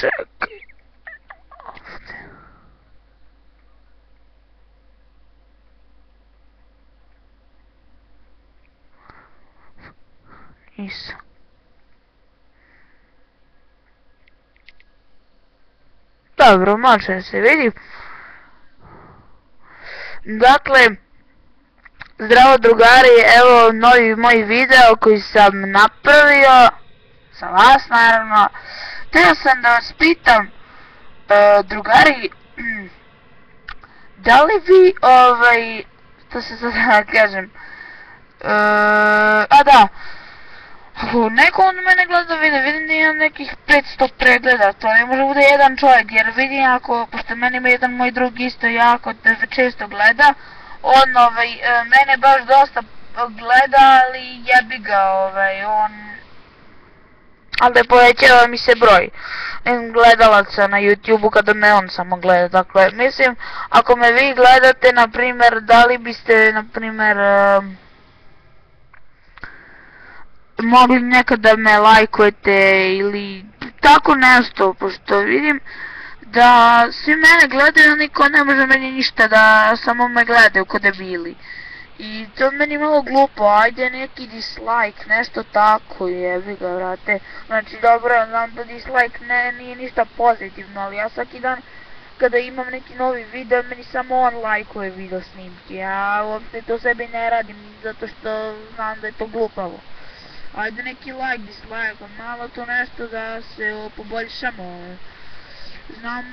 čekaj. Nisam. Dobro, može se vidi. Dakle, zdravo drugari, evo novi moj video koji sam napravio, za vas naravno. Htio sam da vas pitam, drugari, da li vi, što se sad kažem, a da, ako neko od mene gleda video, vidim da imam nekih 500 pregleda, to ne može bude jedan čovjek, jer vidim ako, pošto meni ima jedan moj drug isto jako često gleda, on mene baš dosta gleda, ali jebi ga, ali ne povećava mi se broj gledalaca na YouTube-u kada me on samo gleda. Dakle, mislim, ako me vi gledate, na primjer, da li biste, na primjer, mogli nekada me lajkujete ili tako nešto, pošto vidim da svi mene gledaju, niko ne može meni ništa, da samo me gledaju ko debili. I to meni malo glupo, ajde neki dislike, nešto tako, jebi ga vrate. Znači dobro, znam da dislike nije ništa pozitivno, ali ja svaki dan kada imam neki novi video, meni samo on lajkuje video snimke. Ja uopšte to sebi ne radim, zato što znam da je to glupavo. Ajde neki like, dislike, malo to nešto da se poboljšamo. Znam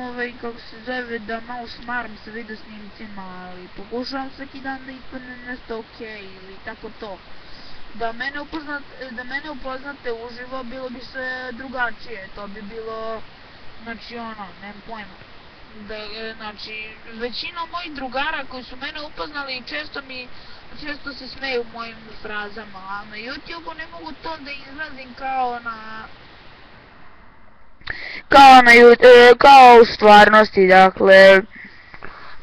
kako se zove, da malo smaram sa video snimcima, ali pokušavam svaki dan da ispadne nešto okej, ili tako to. Da mene upoznate uživo, bilo bi sve drugačije, to bi bilo, znači nemam pojma. Znači, većina mojih drugara koji su mene upoznali često se smeju mojim frazama, a na YouTube-u ne mogu to da izrazim kao u stvarnosti, dakle,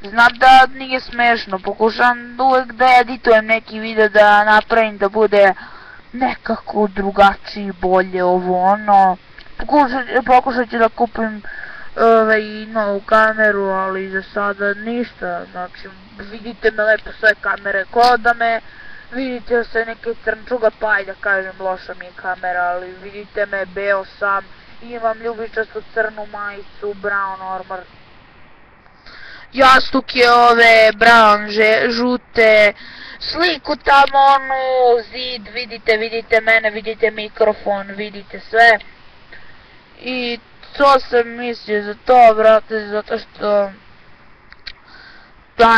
znam da nije smešno, pokušam uvijek da editujem neki video da napravim da bude nekako drugačiji, bolje, pokušat ću da kupim novu kameru, ali za sada ništa, znači, vidite me lepo sve kamere, ko da me vidite sa neke crnčuga, pa ajde da kažem loša mi je kamera, ali vidite me beo sam, imam ljubičastu crnu majicu, brown armor, jastuke brown, žute, sliku tamo zid, vidite mene, vidite mikrofon, vidite sve. I to sam mislio za to, brate, zato što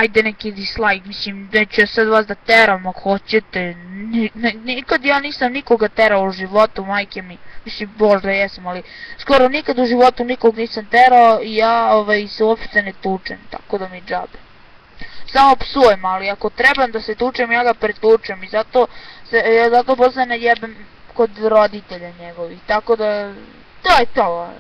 ajde neki dislike, mislim, neću ja sad vas da teram ako hoćete, nikad ja nisam nikoga terao u životu, majke mi, mislim, možda jesam, ali skoro nikad u životu nikog nisam terao i ja se uopšte ne tučem, tako da mi džabe. Samo psujem, ali ako trebam da se tučem, ja ga pretučem i zato posle ne jebem kod roditelja njegovih, tako da, to je to.